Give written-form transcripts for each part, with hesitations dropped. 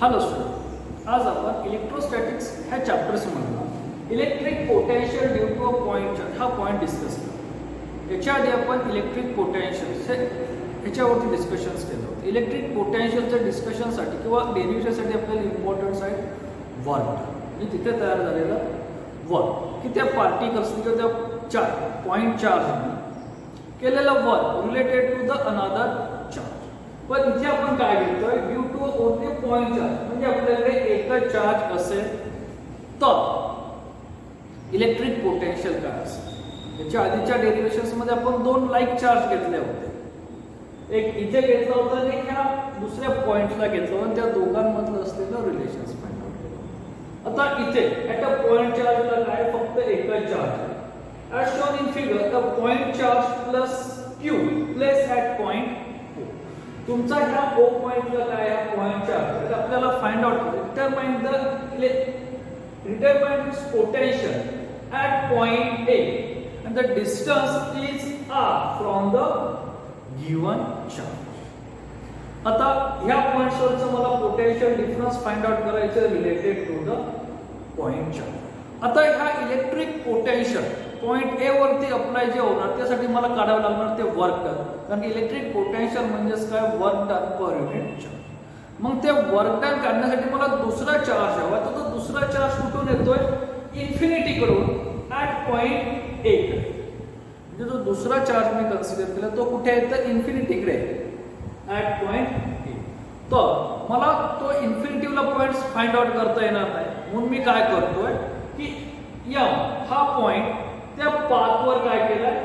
Hello student, आज आपण electrostatics ह्या चॅप्टर्समधला electric potential due to a point charge हा पॉईंट डिस्कस करू. याच्या आधी आपण इलेक्ट्रिक पोटेन्शियल ह्याच्यावरती डिस्कशन्स केलं होतं. इलेक्ट्रिक पोटेन्शियलच्या डिस्कशनसाठी किंवा डेरिव्हेशनसाठी आपल्याला इम्पॉर्टन्स आहे वर्क आणि तिथे तयार झालेलं वर्क की त्या पार्टिकल्स किंवा त्या पॉईंट चार्जने केलेलं work related to the another charge. पण इथे आपण काय घेतोय, due to only point charge, म्हणजे आपल्याकडे एकच चार्ज असेल तर इलेक्ट्रिक पोटेन्शियल काय असेल. याच्या आधीच्या डेरिव्हेशन्स मध्ये आपण दोन लाईक चार्ज घेतले होते, एक इथे घेतला होता आणि एक ह्या दुसऱ्या पॉइंटला घेतला होता, त्या दोघांमधलं असलेलं रिलेशन्स फाइंड आउट. आता इथे ऍट अ पॉइंट चार्जला काय फक्त एकच चार्ज आहे. as shown in figure the point charge plus q placed at point o. तुमचा ह्या o पॉइंटला काय आहे पॉइंट चार्ज, तर आपल्याला find out determine the potential at point a and the distance is r from the given charge. आता ह्या points वरचं मला पोटेन्शियल डिफरन्स फाइंड आउट करायचं related to the point charge. आता ह्या इलेक्ट्रिक पोटेन्शियल पॉइंट ए वरती apply जे होणार त्यासाठी मला काढावं लागणार ते वर्क डन, कारण इलेक्ट्रिक पोटेन्शियल म्हणजेच काय work done per unit charge. मग ते वर्क डन काढण्यासाठी मला दुसरा चार्ज हवा, तर तो दुसरा चार्ज कुठून येतोय इन्फिनिटी कडून ऍट पॉइंट ए कडे. म्हणजे जो दुसरा चार्ज मी कन्सिडर केला तो कुठे आहे तर इन्फिनिटी कडे ऍट पॉइंट ए. तर मला तो इन्फिनिटीला पॉइंट्स फाइंड आउट करता येणार नाही, म्हणून मी काय करतोय की एम हा पॉइंट त्या पाथवर काय केलाय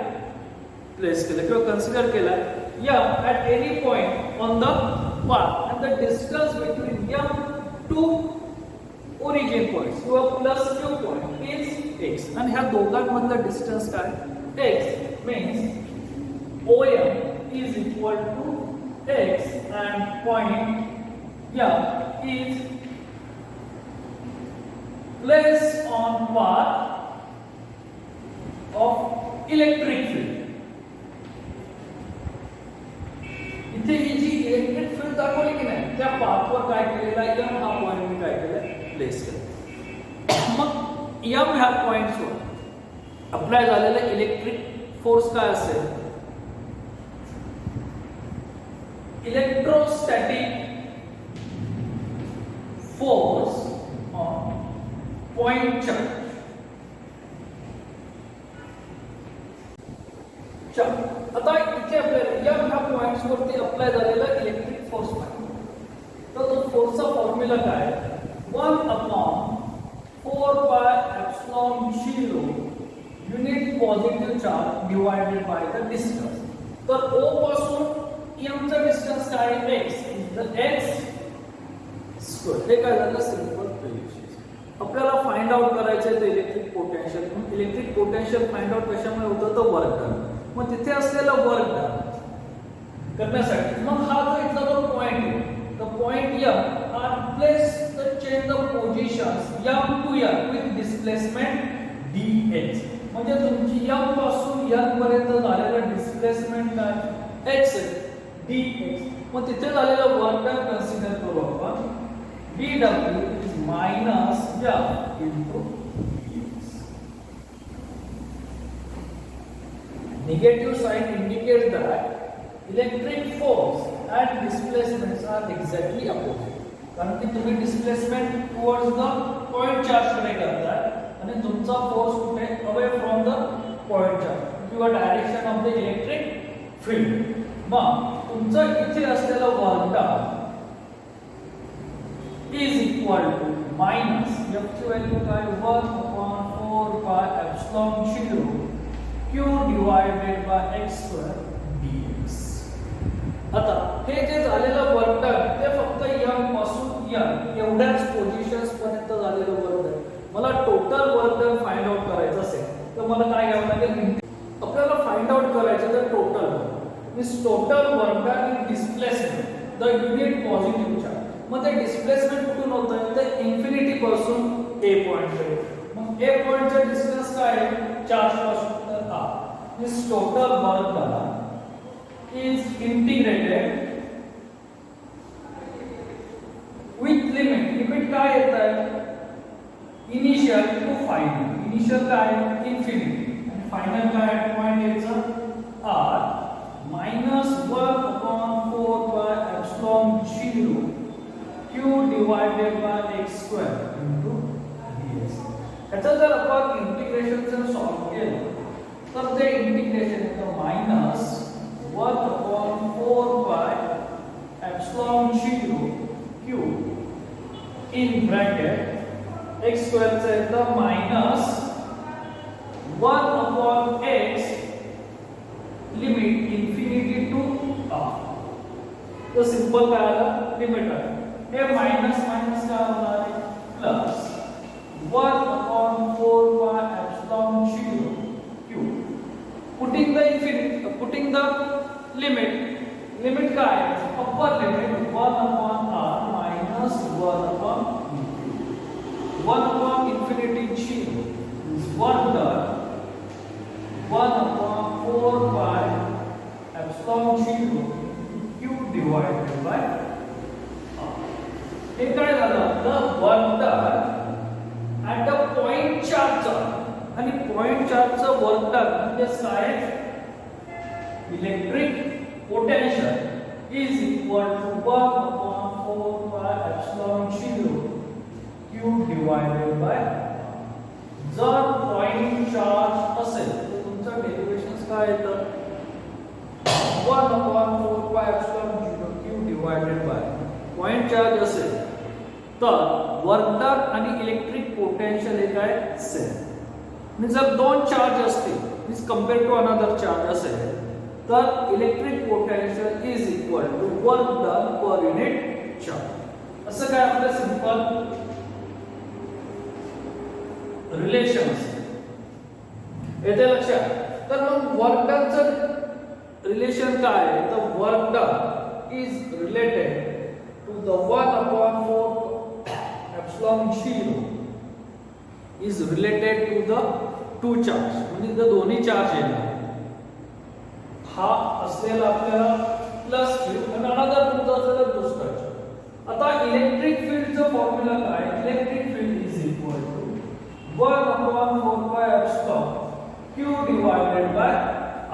प्लेस केलं किंवा कन्सिडर केलाय M at any point on the path and the distance between M to origin points किंवा plus q point is x. आणि ह्या दोघांमधलं डिस्टन्स काय x means O M is equal to x and point M is placed on path of electric field. इथे ही जी electric field दाखवली की नाही त्या पाथवर काय केलेला आहे एम हा पॉइंट मी काय केलाय प्लेस केला. मग एम ह्या पॉइंट्सवर अप्लाय झालेला इलेक्ट्रिक फोर्स काय असेल electrostatic force on point charge. आता इथे आपल्याला या ह्या पॉइंट्स वरती अप्लाय झालेला इलेक्ट्रिक फोर्स पाहिजे, तर तो फोर्सचा फॉर्म्युला काय 1/4 pi epsilon 0 unit positive charge divided by the distance. तर O पासून m चा डिस्टन्स काय आहे x द x स्क्वेअर. हे काय झालं सिंपल रिलेशन. आपल्याला फाइंड आउट करायचं आहे electric potential. Electric potential find out कशामुळे होतं तर वर्क डन. मग तिथे असलेलं वर्क डन करण्यासाठी मग हा जो इथला जो पॉइंट आहे the point M are place the change the positions M to N with displacement dx. म्हणजे तुमची एम पासून एन पर्यंत झालेलं डिस्प्लेसमेंट काय x dx. मग तिथे झालेलं वर्क डन कन्सिडर करू आपण dw is minus f into dx. Negative sign indicates that electric force and displacements are exactly opposite. कारण की तुम्ही displacement towards the point charge कडे करताय आणि तुमचा फोर्स कुठे away from the point charge किंवा direction of the electric field. मग तुमचं इथे असलेलं work done is equal to minus f ची व्हॅल्यू काय 1/4 pi epsilon 0 q divided by x square dx. आता हे जे झालेलं वर्क डन ते फक्त m पासून n एवढ्याच पोझिशन्स पर्यंत झालेलं वर्क डन. मला total work done find out करायचं असेल तर मला काय घ्यावं लागेल, आपल्याला फाइंड आउट करायचं तर total means total work done in displacement the unit positive charge. मग ते डिस्प्लेसमेंट कुठून होत आहे तर इन्फिनिटी पासून ए पॉइंट कडे. मग ए पॉइंटचा डिस्टन्स काय आहे चार्ज पासून तर हा. This total work done is integrated with limit काय येत आहे इनिशियल टू फायनल. इनिशियल काय इन्फिनिटी आणि फायनल काय पॉइंट याचा r minus 1 upon 4 by epsilon 0 q divided by x square into ds. याचा जर आपण इंटिग्रेशन जर सॉल्व केलं तर ते इंटिग्रेशन येतं minus 1 upon 4 by epsilon 0 q in bracket x square चं येतं minus 1 upon x limit infinity to r. तो सिंपल काय आला लिमिट आहे. हे मायनस मायनस काय होणार आहे plus 1 upon 4 by epsilon 0 q. Putting the infinity, putting the limit काय आहे upper limit 1 upon r minus 1 upon infinity. 1 upon infinity 0 is 1 dot 1 upon 4 by epsilon 0 q divided by r. हे काय झालं the work done at the point charge आणि point charge चं work done म्हणजे काय electric potential is equal to 1 upon 4 by epsilon 0 q divided by r. जर point charge असेल तर तुमचं डेरिव्हेशन्स काय येतं 1 upon 4 by epsilon 0 q divided by point charge असेल तर वर्क डन आणि इलेक्ट्रिक पोटेन्शियल हे काय सेम. आणि जर दोन चार्ज असतील means compare to another charge असेल तर electric potential is equal to work done per unit charge. असं काय आपलं सिंपल रिलेशन येते लक्षात. तर मग वर्क डनचं रिलेशन काय आहे तर work done is related to the 1 upon 4 epsilon 0 is related to the two charge म्हणजे जर दोन्ही चार्ज येणार हा असलेला आपल्याला प्लस q आणि अनदर तुमचा असेल दुसरा चार्ज. आता इलेक्ट्रिक फील्डचं फॉर्म्युला काय electric field is equal to 1 upon 4 by epsilon q divided by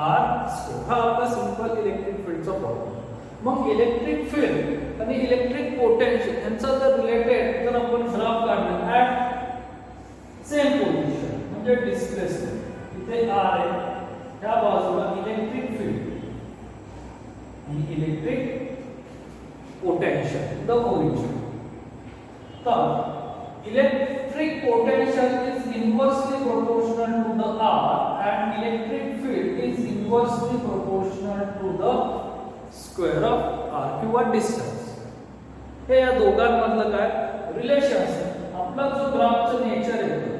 r square. हा आपला सिंपल इलेक्ट्रिक फील्डचा फॉर्म्युला. मग इलेक्ट्रिक फील्ड आणि इलेक्ट्रिक पोटेन्शियल यांचा जर रिलेटेड जर आपण ग्राफ काढला ऍट सेम पोझिशन म्हणजे डिस्प्लेसमेंट इथे r आहे त्या बाजूला इलेक्ट्रिक फील्ड आणि इलेक्ट्रिक पोटेन्शियल द ओरिजिन. तर electric potential is inversely proportional to the r and electric field is inversely proportional to the square of r किंवा distance. हे या दोघांमधलं काय रिलेशन आहे. आपला जो ग्राफचं नेचर आहे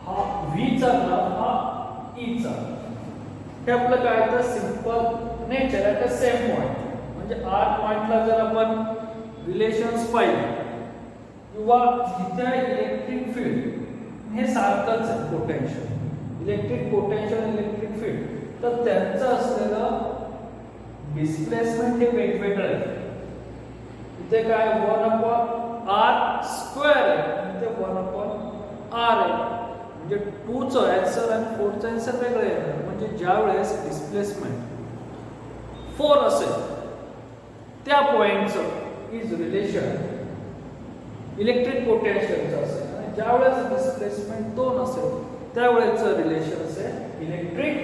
हा v चा ग्राफ हा e चा. हे आपलं काय तर simple nature at the same point म्हणजे r पॉइंटला जर आपण रिलेशन्स पाहिले किंवा जिथे इलेक्ट्रिक फील्ड हे सारखंच आहे potential electric potential electric field तर त्यांचं असलेलं डिस्प्लेसमेंट हे वेगवेगळं आहे. इथे काय 1 upon r स्क्वेअर आहे आणि ते 1 upon r आहे म्हणजे 2 चं आन्सर आणि 4 चं आन्सर वेगळं येणार. म्हणजे ज्या वेळेस डिस्प्लेसमेंट 4 असेल त्या पॉइंटचं इज रिलेशन इलेक्ट्रिक पोटेन्शियलचं असेल आणि ज्या वेळेस डिस्प्लेसमेंट 2 असेल त्यावेळेसचं रिलेशन असेल इलेक्ट्रिक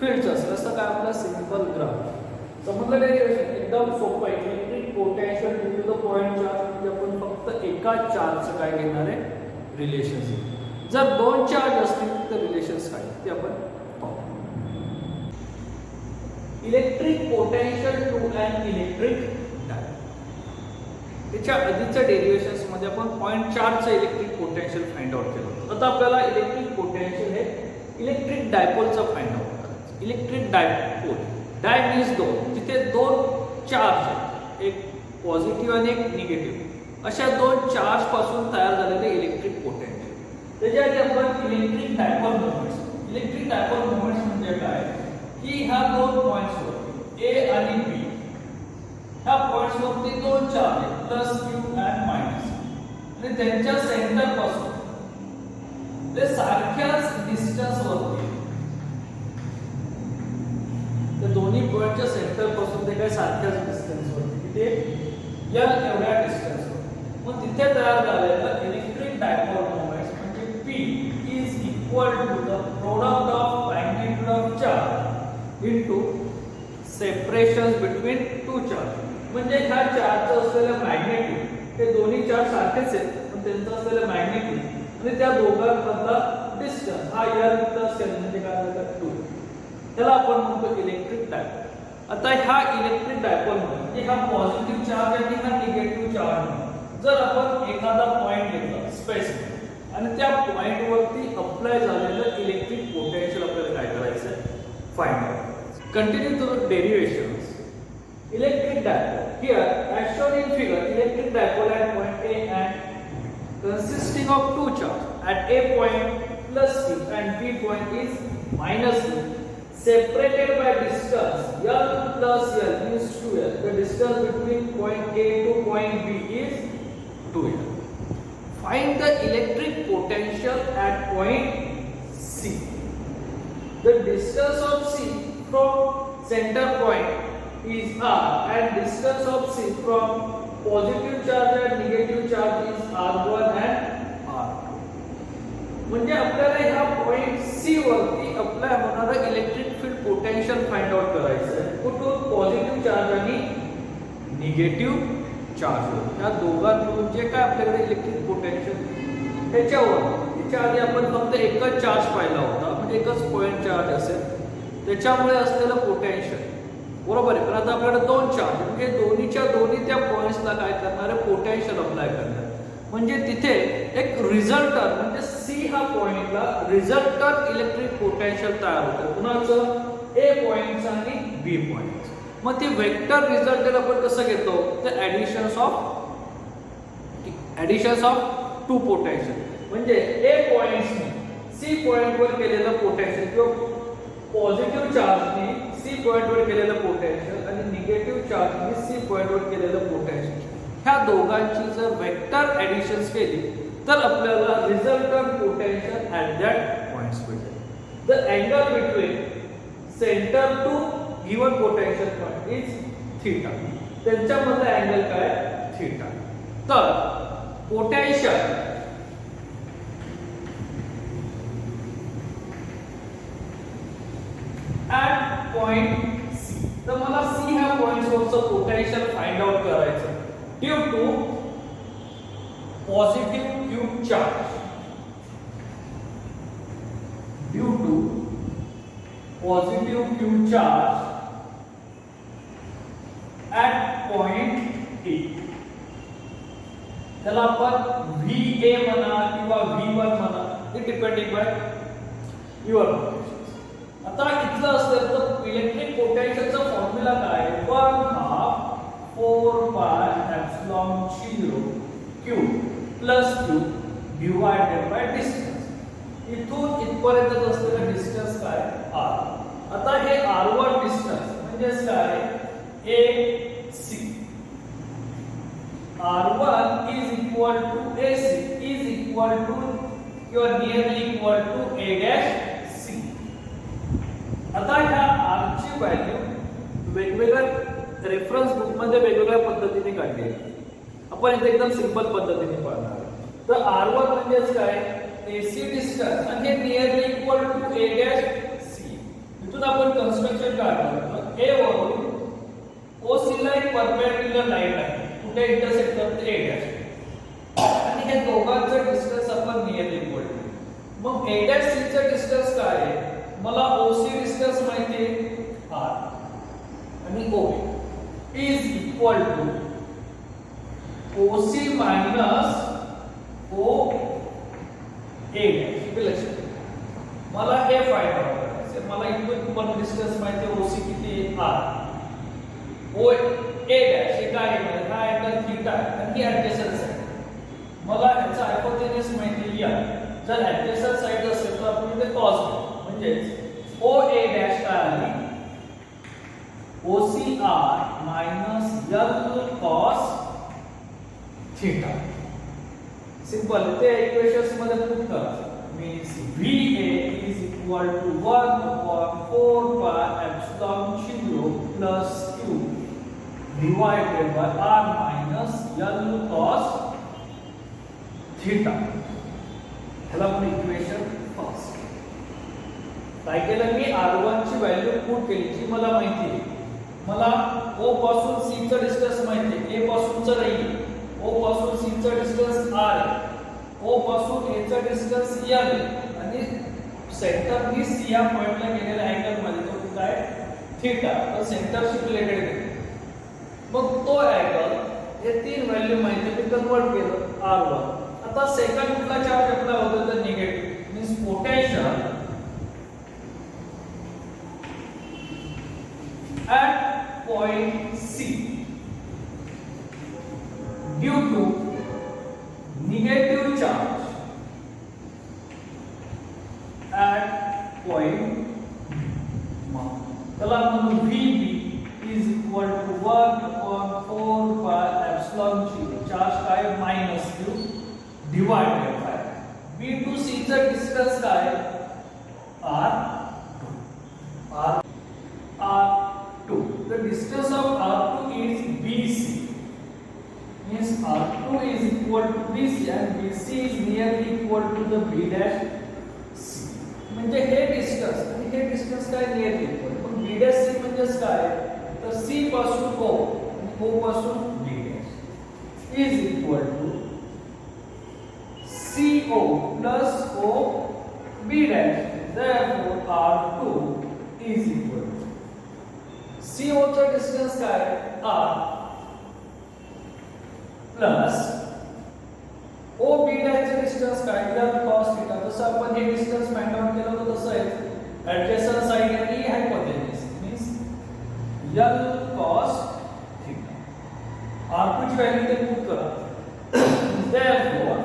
फील्डचं असेल. असं काय आपला सिंपल ग्राफ समजलं. डेरिव्हेशन एकदम सोपं आहे. Electric potential due to the point charge म्हणजे आपण फक्त एका चार्जचं काय घेणार आहे रिलेशन. जर दोन चार्ज असतील तर रिलेशन्स काय ते आपण पाहू. Electric potential to and electric diode. त्याच्या आधीच्या डेरिव्हेशन्स मध्ये आपण पॉइंट चार्जचं इलेक्ट्रिक पोटेन्शियल फाइंड आउट केलं होतं. आता आपल्याला इलेक्ट्रिक पोटेन्शियल हे इलेक्ट्रिक डायपोलचं फाइंड आउट करायचं. इलेक्ट्रिक डायपोल डाय मीन्स दोन जिथे दोन चार्ज आहेत एक पॉझिटिव्ह आणि एक निगेटिव्ह अशा दोन चार्ज पासून तयार झालेले इलेक्ट्रिक पोटेन्शियल. त्याच्या आधी आपण इलेक्ट्रिक डायपोल बनवायचं. इलेक्ट्रिक डायपोल मोमेंट्स म्हणजे काय की ह्या दोन पॉइंट्स वरती ए आणि बी ह्या पॉइंट्स वरती दोन चार्ज आहेत प्लस क्यू आणि मायनस आणि त्यांच्या सेंटर पासून ते सारख्याच डिस्टन्स वरती ते दोन्ही पॉइंटच्या सेंटर पासून ते काय सारख्याच डिस्टन्स वरती ते या एवढ्या डिस्टन्स वर मग तिथे तयार झालेलं इलेक्ट्रिक डायपोल मोमेंट्स म्हणजे P is equal to the product of magnitude of charge into separation between two charge म्हणजे ह्या चार्जचं असलेलं मॅग्नेट्यूड ते दोन्ही चार्ज सारखेच आहेत पण त्यांचं असलेलं मॅग्नेट्यूड आणि त्या दोघांमधला डिस्टन्स हा L प्लस L म्हणजे काय होतं 2 त्याला आपण म्हणतो इलेक्ट्रिक डायपोल आता हा इलेक्ट्रिक डायपोल म्हणजे हा पॉझिटिव्ह चार्ज आणि हा निगेटिव्ह चार्ज जर आपण एखादा पॉइंट घेतला स्पेस आणि त्या पॉइंट वरती अप्लाय झालेलं इलेक्ट्रिक पोटेन्शियल आपल्याला काय करायचं आहे find out continue to derivations electric dipole here as shown in figure electric dipole at point A and consisting of two charge at A point plus Q and B point is minus Q separated by distance L plus L means 2L. The distance between point A to point B is 2L. Find the electric potential at point C. The distance of C from center point is R and distance of C from positive charge and negative charge is R1 and R2. म्हणजे आपल्याला ह्या point C वरती apply होणारा electric field potential find out करायचं आहे कुठून positive charge आणि negative charge या दोघांमधून जे काय आपल्याकडे इलेक्ट्रिक पोटेन्शियल ह्याच्या आधी आपण फक्त एकच चार्ज पाहिला होता म्हणजे एकच पॉइंट चार्ज असेल त्याच्यामुळे असलेलं पोटेन्शियल बरोबर आहे पण आता आपल्याकडे दोन चार्ज म्हणजे दोन्हीच्या दोन्ही त्या पॉइंट्सला काय करणार आहे पोटेन्शियल अप्लाय करणार म्हणजे तिथे एक रिझल्टर म्हणजे सी हा पॉइंटला रिझल्टर इलेक्ट्रिक पोटेन्शियल तयार होतं कुणाचं ए पॉइंटचं आणि बी पॉइंटचं मग ती वेक्टर रिझल्टर आपण कसं घेतो तर ऍडिशन्स ऑफ टू पोटेन्शियल म्हणजे ए पॉइंट्सने सी पॉइंटवर केलेलं पोटेन्शियल किंवा पॉझिटिव्ह चार्जने सी पॉइंटवर केलेलं पोटेन्शियल आणि निगेटिव्ह चार्जने सी पॉइंटवर केलेलं पोटेन्शियल ह्या दोघांची जर वेक्टर ऍडिशन्स केली तर आपल्याला resultant potential at that points मिळेल the angle between centre to given potential point is theta त्यांच्यामधला अँगल काय थीटा तर पोटेन्शियल ऍट पॉइंट सी तर मला सी ह्या पॉइंट्सवरचं पोटेन्शियल फाइंड आउट करायचं due to positive Q charge due to positive Q charge at point A त्याला आपण VA म्हणा किंवा V1 म्हणा हे डिपेंडिंग बाय युअर आता इथलं असतं तर इलेक्ट्रिक पोटेन्शियलचा फॉर्म्युला काय 1/2 4 pi epsilon 0 q plus q divided by distance इथून इथपर्यंत असलेलं डिस्टन्स काय r आता हे r1 डिस्टन्स म्हणजे काय ac r1 is equal to ac is equal to or nearly equal to a dash c आता ह्या r ची व्हॅल्यू वेगवेगळ्या रेफरन्स बुक मध्ये वेगवेगळ्या पद्धतीने काढली आहे आपण इथे एकदम सिंपल पद्धतीने पाहणार तर r1 म्हणजे काय ac डिस्टन्स आणि हे nearly equal to a dash c इथून आपण कन्स्ट्रक्शन काढणार a वरून OC ला एक परपेंडिक्युलर लाईन आहे कुठे इंटरसेक्ट करते a डॅश आणि हे दोघांचं डिस्टन्स आपण नियरली इक्वल टू मग a डॅश c चं डिस्टन्स काय आहे मला OC डिस्टन्स माहिती आहे r आणि OB is equal to OC minus OA लक्षात मला हे फाइंड आउट करायचं मला इथून पण डिस्टन्स माहिती आहे OC किती आहे r OA डॅश हे काय आहे हा अँगल थीटा आणि ऍडजसंट साइड मला याचा हायपोटेन्यूस माहिती आहे जर ऍडजसंट साइड असेल तर आपण इथे कॉस म्हणजे म्हणजेच ओ ए डॅश काय आली OCR minus L cos theta. Simple. ते इक्वेशन्स मध्ये पुट करा. Means VA is equal to 1 upon 4 pi epsilon 0 plus Q divided by R minus L cos theta. ह्याला आपण इक्वेशन फर्स्ट. काय केलं मी R1 ची व्हॅल्यू पुट केली जी मला माहिती आहे. मला O पासून C चा डिस्टन्स माहिती आहे. A पासूनचा नाही. O पासून C चा डिस्टन्स R आहे. O पासून A चा डिस्टन्स L आहे आणि सेंटर नी C या पॉइंटला गेलेल्या अँगल मध्ये तो काय थीटा. तर सेंटरशी रिलेटेड आहे. मग तो अँगल हे तीन व्हॅल्यू माहिती मी कन्वर्ट केलं R1. आता सेकंड कुठला चार्ज अप्लाय होतो तर negative. Means potential at point C due to negative charge at point B. चला म्हणू VB is equal to 1 upon 4 pi epsilon 0. Charge काय minus Q divided by B to C चा distance काय R2. The distance of R2 is BC. Means R2 is equal to BC and BC is nearly equal to the B dash C. म्हणजे हे distance आणि हे distance काय nearly equal. पण B dash C म्हणजे काय तर C पासून O आणि O पासून B dash is equal to CO plus O B dash. Therefore R2 is equal to CO चा डिस्टन्स काय R प्लस OB चा डिस्टन्स काय L cos थीटा. जसं आपण हे डिस्टन्स फाइंड आउट केलं होतं तसं आहे ऍडजसेंट साइड आणि हायपोटेन्यूस means L cos theta. R2 ची व्हॅल्यू ते पुट करा. Therefore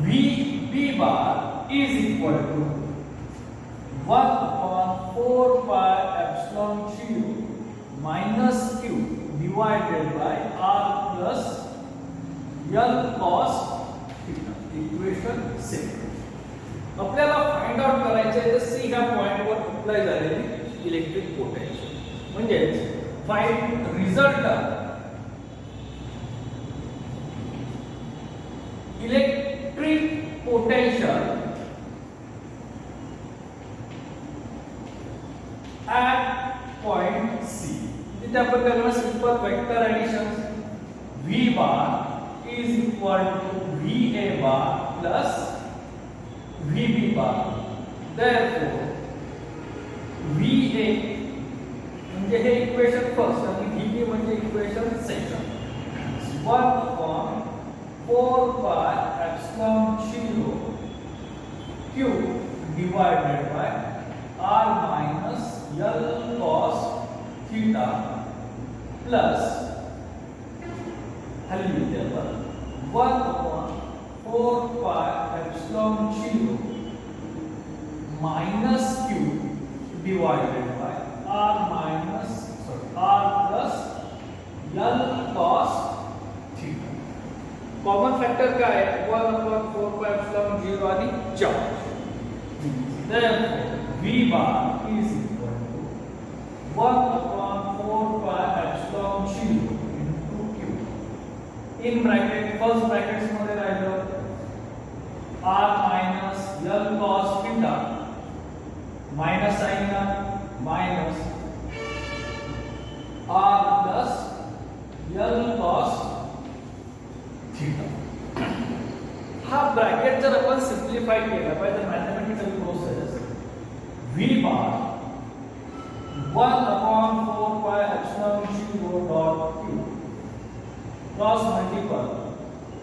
VB bar is equal to 1 upon 4 pi epsilon 0 minus Q divided by R plus L cos theta. Equation 6. आपल्याला find out करायचे आहे तर C ह्या पॉइंटवर apply झालेली इलेक्ट्रिक पोटेन्शियल. म्हणजे find result electric potential at point C. तिथे आपण करणार simple vector addition. V bar is equal to VA bar plus VB bar. Therefore VA म्हणजे हे इक्वेशन फर्स्ट आणि VB म्हणजे equation second. 1 upon 4 pi epsilon 0 Q divided by R minus L cos theta plus value table 1 upon 4 pi epsilon 0 minus Q divided by R plus L cos theta. Common factor काय आहे 1 upon 4 pi epsilon 0 आणि charge. Therefore V bar is equal to 1 upon 4 pi epsilon 0 into Q. In bracket first brackets मध्ये राहिलं R minus L cos theta minus sign minus R plus L cos theta. हा bracket जर आपण simplify केला by the mathematical process V bar 1 upon 4 pi epsilon 0 dot Q cross multiple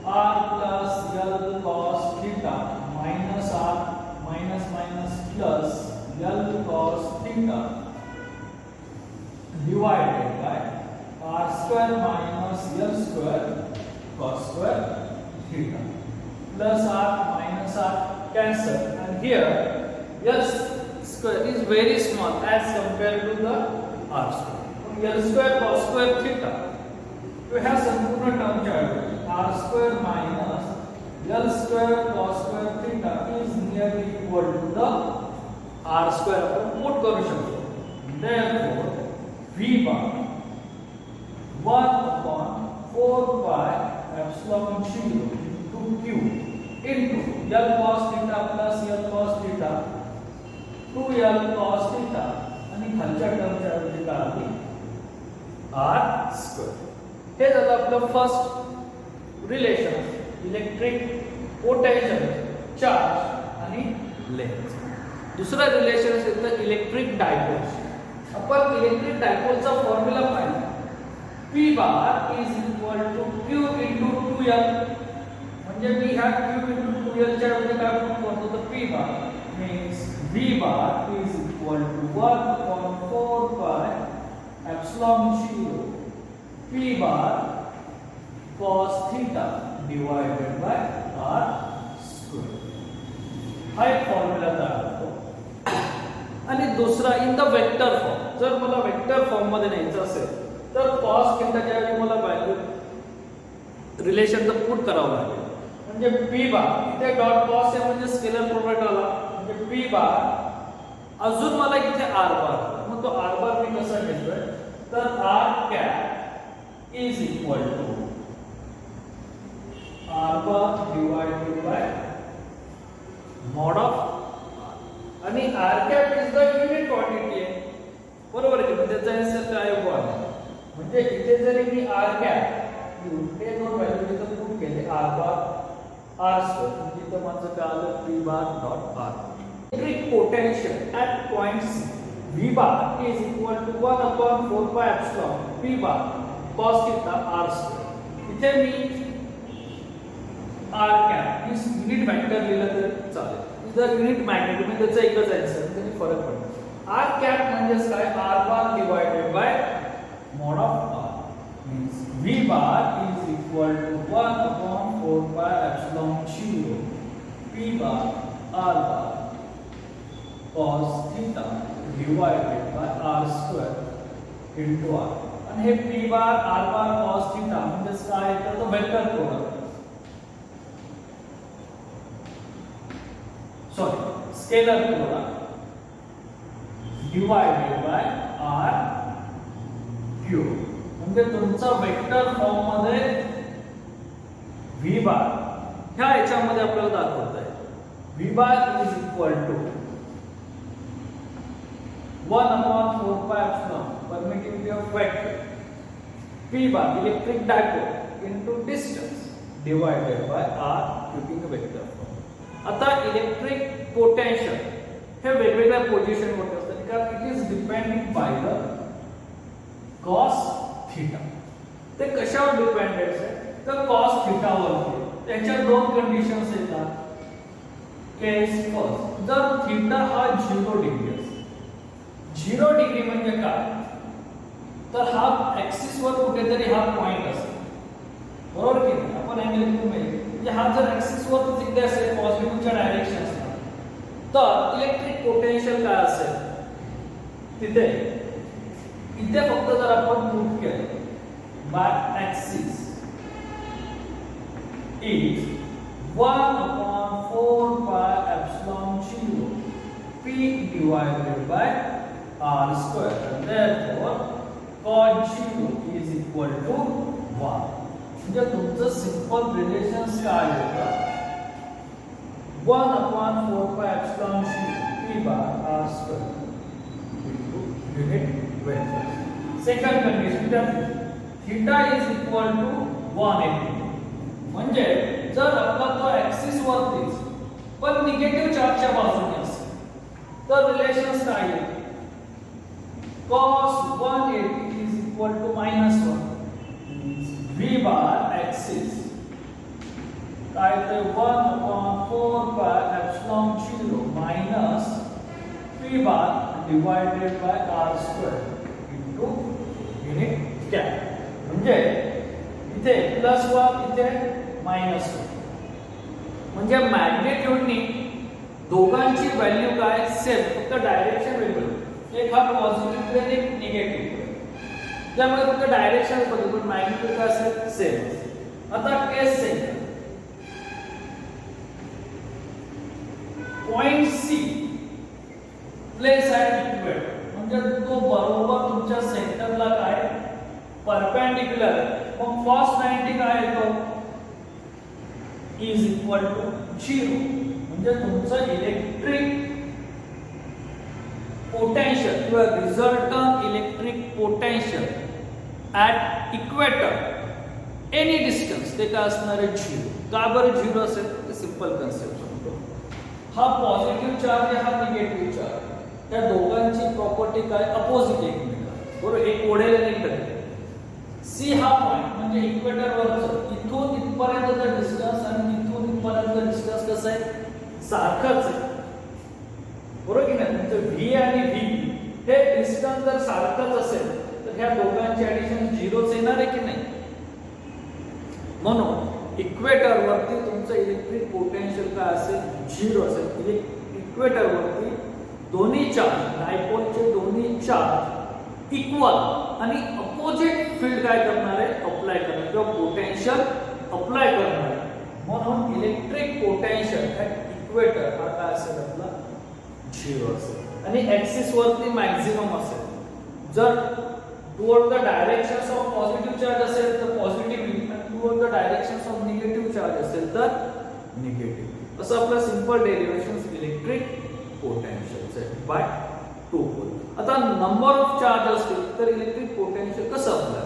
R plus L cos theta minus R minus minus plus L cos theta divided by R square minus L square cos square theta plus R minus R cancel and and here L square is very small as compared to the R square. L square cos square theta. You have संपूर्ण term च्या R square minus L square cos square theta is nearly equal to the R square. आपण put करू शकतो. Therefore, V bar 1 upon 4 pi epsilon 0 into Q into L cos theta plus L cos theta 2L cos theta आणि खालच्या टर्मच्या ऐवजी काय आली R square. हे झालं आपलं first relation electric potential charge आणि लेंथ. दुसरा रिलेशन असेल इलेक्ट्रिक डायपोल. आपण इलेक्ट्रिक डायपोलचा फॉर्म्युला पाहिला P bar is equal to Q into 2L. म्हणजे मी ह्या Q into 2L च्या ऐवजी काय करतो तर P bar means V bar is equal to 1 upon 4 pi epsilon 0 P bar cos theta divided by R square. हा एक फॉर्म्युला तयार होतो. आणि दुसरा इन द वेक्टर फॉर्म. जर मला वेक्टर फॉर्म मध्ये न्यायचं असेल तर cos theta च्या ऐवजी मला व्हॅल्यू रिलेशनचं पुट करावं लागेल. म्हणजे P bar इथे डॉट cos आहे म्हणजे स्केलर प्रोडक्ट आला म्हणजे P bar अजून मला इथे R bar. मग तो R bar मी कसा घेतोय तर R cap is equal to R bar divided by mod of आणि R cap is the unit quantity आहे. बरोबर आहे. त्याचा आन्सर काय होईल म्हणजे इथे जरी मी R cap हे दोन व्हॅल्यू इथे पुट केले R bar R square म्हणजे इथे माझं काय आलं P bar dot R. Electric potential at point C V bar is equal to 1 upon 4 pi epsilon P bar cos theta R square. इथे मी R cap इस unit vector लिहिलं तर चालेल. जर युनिट मॅग्नेट्यूड म्हणजे त्याचा एकच आन्सर त्याने फरक पडतो. R cap म्हणजे काय R bar divided by mod of R means V bar is equal to 1 upon 4 pi epsilon 0 P bar R bar cos theta divided by R square into R. आणि हे P bar R bar cos theta म्हणजे काय तर तो vector product scalar product divided by R cube. म्हणजे तुमचा vector form मध्ये V bar ह्या याच्यामध्ये आपल्याला दाखवत आहे V bar is equal to 1 upon 4 pi epsilon permittivity of vector P bar electric dipole into distance divided by R keeping the vector form. आता electric potential हे वेगवेगळ्या पोझिशन वर असतात कारण it is depending by the cos theta. ते कशावर dependent आहे तर cos थीटा वरती. त्याच्या दोन कंडिशन्स येतात. केस फर्स्ट जर थीटा हा 0 डिग्री असेल. 0 डिग्री म्हणजे काय तर हा ऍक्सिस वर कुठेतरी हा पॉइंट असेल. बरोबर की नाही. आपण अँगल म्हणजे हा जर ऍक्सिस वर तिकडे असेल पॉझिटिव्हच्या डायरेक्शन तर इलेक्ट्रिक पोटेन्शियल काय असेल तिथे इथे फक्त जर आपण प्रूफ केले bye axis is 1 upon 4 pi epsilon 0 P divided by R square and therefore cos 0 is equal to 1. म्हणजे तुमचं सिंपल रिलेशन्स काय होतं 1 upon 4 pi epsilon 0 P bar R square into unit vector. Second condition theta is equal to 180. म्हणजे जर आपला तो axis वरतीच पण निगेटिव्ह चार्जच्या बाजूने असेल तर रिलेशन्स काय आहे cos 180 is equal to -1 V bar axis काय ते 1 upon 4 pi epsilon 0 minus P bar divided by R square into unit cap. म्हणजे इथे +1 इथे -1 म्हणजे मॅग्नेट्यूडनी दोघांची व्हॅल्यू काय सेम, फक्त डायरेक्शन वेगळं, एक हा पॉझिटिव्ह प्लेन एक निगेटिव्ह प्लेन, त्यामुळे फक्त डायरेक्शन बदल पण मॅग्निट्यूड काय असेल सेम. आता case second, point C place at equator, म्हणजे तो बरोबर तुमच्या सेंटरला काय परपेंडिक्युलर आहे. मग फर्स्ट 90 काय येतो इज इक्वल टू 0, म्हणजे तुमचं इलेक्ट्रिक पोटेन्शियल किंवा resultant electric potential at equator any distance ते काय असणार आहे 0. का बरं 0 असेल ते सिंपल कन्सेप्ट सांगतो. हा पॉझिटिव्ह चार्ज आहे, हा निगेटिव्ह चार्ज, त्या दोघांची प्रॉपर्टी काय अपोजिट एकमेकांना, बरोबर, एक ओढेल आणि एक ढकलेल. सी हा पॉइंट म्हणजे इक्वेटरवरचं इथून इथपर्यंतचं डिस्टन्स आणि इथून इथपर्यंतचं डिस्टन्स कसं आहे सारखंच आहे, बरोबर की नाही. म्हणजे व्ही आणि व्ही हे डिस्टन्स जर सारखंच असेल तर ह्या दोघांची ऍडिशन 0च येणार आहे की नाही. म्हणून इक्वेटर वरती तुमचं इलेक्ट्रिक पोटेन्शियल काय असेल 0 असेल. इक्वेटर वरती दोन्ही चार्ज, डायपोलचे दोन्ही चार्ज इक्वल आणि अपोजिट फील्ड काय करणार आहे अप्लाय करणार किंवा पोटेन्शियल अप्लाय करणार आहे. म्हणून इलेक्ट्रिक पोटेन्शियल ॲट इक्वेटर हा काय असेल आपला 0 असेल आणि ऍक्सिस वरती मॅक्झिमम असेल. जर toward the directions of positive charge असेल तर पॉझिटिव्ह आणि toward the directions of negative charge असेल तर निगेटिव्ह. असं आपलं सिंपल डेरिव्हेशन इलेक्ट्रिक पोटेन्शियलचं आहे बाय 2 पोल. आता नंबर ऑफ चार्ज असतील तर इलेक्ट्रिक पोटेन्शियल कसं apply.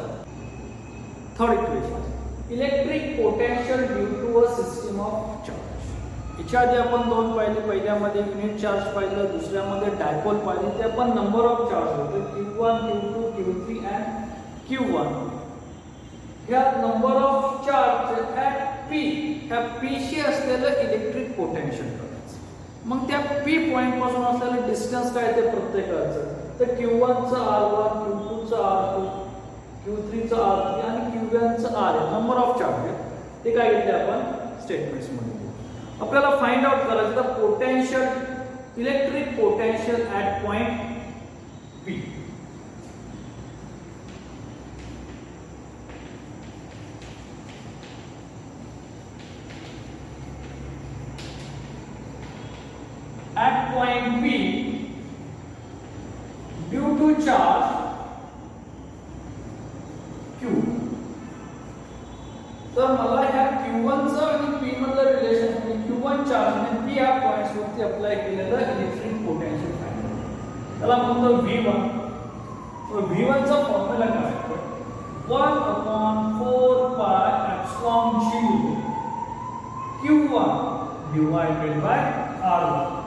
Third equation, electric potential due to a system of charge. याच्या आधी आपण दोन पाहिले, पहिल्यामध्ये युनिट चार्ज पाहिलं, दुसऱ्यामध्ये डायपोल पाहिले. ते आपण नंबर ऑफ चार्ज होते Q1, Q2, Q3 and Q1. ह्या number of charge at P, ह्या P शी असलेलं इलेक्ट्रिक पोटेन्शियल करायचं. मग त्या P पॉइंट पासून असलेलं डिस्टन्स काय ते प्रत्येकाचं, तर Q1 चं R1, Q2 चं R2, Q3 चं R3 आणि Q1 चं R नंबर ऑफ चार्ज आहे. ते काय घेतले आपण स्टेटमेंट्स मध्ये. आपल्याला फाइंड आउट करायचं तर potential, electric potential at point P. At point P, due to charge Q, तर मला ह्या Q1 चं आणि P मधलं रिलेशन म्हणजे Q1 चार्ज आणि P या पॉइंट्स वरती अप्लाय केलेलं इलेक्ट्रिक पोटेन्शियल फाइंड करायचं. त्याला म्हणतो V1. तर V1 चा फॉर्म्युला काय आहे 1/4 pi epsilon 0 Q1 divided by R1.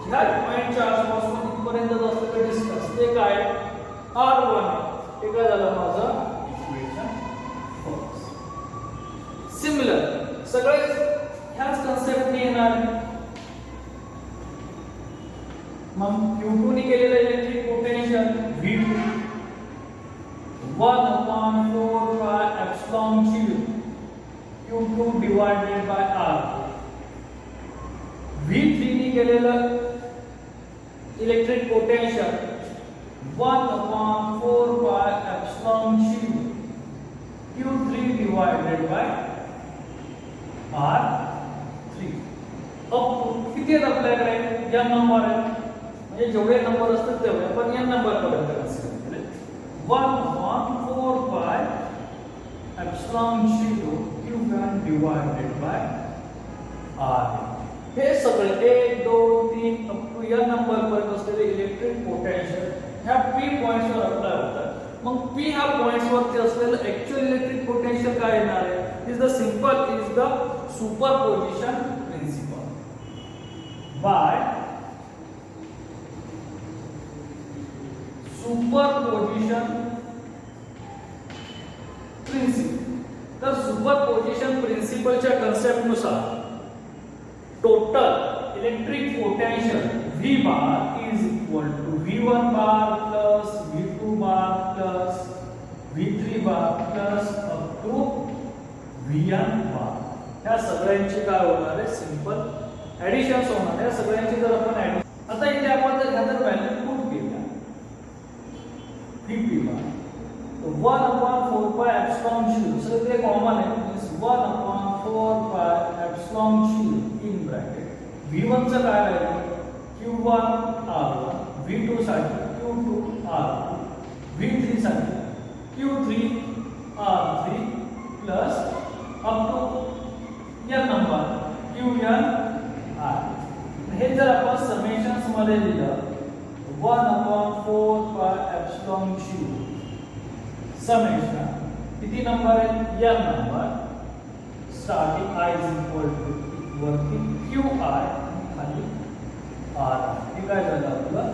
ह्या पॉइंट चार्ज पासून इथपर्यंत असलेलं डिस्टन्स ते काय R1. हे काय झालं माझं इक्वेशन फर्स्ट. सिमिलर सगळे ह्याच कन्सेप्टने येणार. मग Q2 ने केलेलं electric potential V2 1/4 pi epsilon 0 Q2 divided by R. V3 ने केलेलं electric potential 1/4 pi epsilon 0 Q3 divided by R3. अब किती अप्लाय करायचे n नंबर आहे म्हणजे जेवढे नंबर असतात तेवढे पण n नंबर पर्यंत कन्सिडर केले. 1/4 pi epsilon 0 Q1 divided by R. हे सगळे 1 2 3 अप टू n नंबर पर्यंत असलेले इलेक्ट्रिक पोटेन्शियल ह्या P पॉइंट्स वर अप्लाय होतात. मग P ह्या पॉइंट्स वरती असलेलं ऍक्च्युअल इलेक्ट्रिक पोटेन्शियल काय येणार आहे is the superposition principle by superposition principle. तर सुपरपोजिशन प्रिन्सिपलच्या कन्सेप्ट नुसार total electric potential V bar is equal to V1 bar plus V2 bar plus V3 bar plus up to Vn bar. ह्या सगळ्यांची काय होणार आहे सिंपल ऍडिशन्स होणार या सगळ्यांची जर आपण आता इथे आपण जर ह्या जर व्हॅल्यू पुट केल्या Vp1 1/4 pi epsilon 0 सगळे कॉमन आहे means 1/4 pi epsilon 0 in bracket V1 चं काय आहे Q1 R1 V2 साठी Q2 R2 V3 साठी Q3 R3 plus up to n number Qn R हे जर आपण समेशन्स मध्ये लिहिलं 1/4 pi epsilon 0 समेशन किती नंबर आहे n number starting I is equal to वरती Qi खाली R हे काय झालं आपलं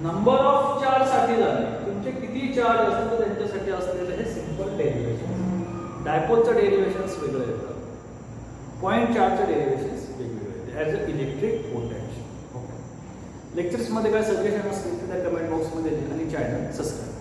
नंबर ऑफ चार्ज साठी झाले तुमचे किती चार्ज असतील त्यांच्यासाठी असलेलं हे सिंपल डेरिव्हेशन डायपोलचं डेरिव्हेशन्स वेगळं येतं पॉइंट चार्जचं डेरिव्हेशन्स वेगवेगळे येते ॲज अ इलेक्ट्रिक पोटेन्शियल लेक्चर्समध्ये काय सजेशन असतील तर त्या कमेंट बॉक्समध्ये आणि चॅनल सबस्क्राईब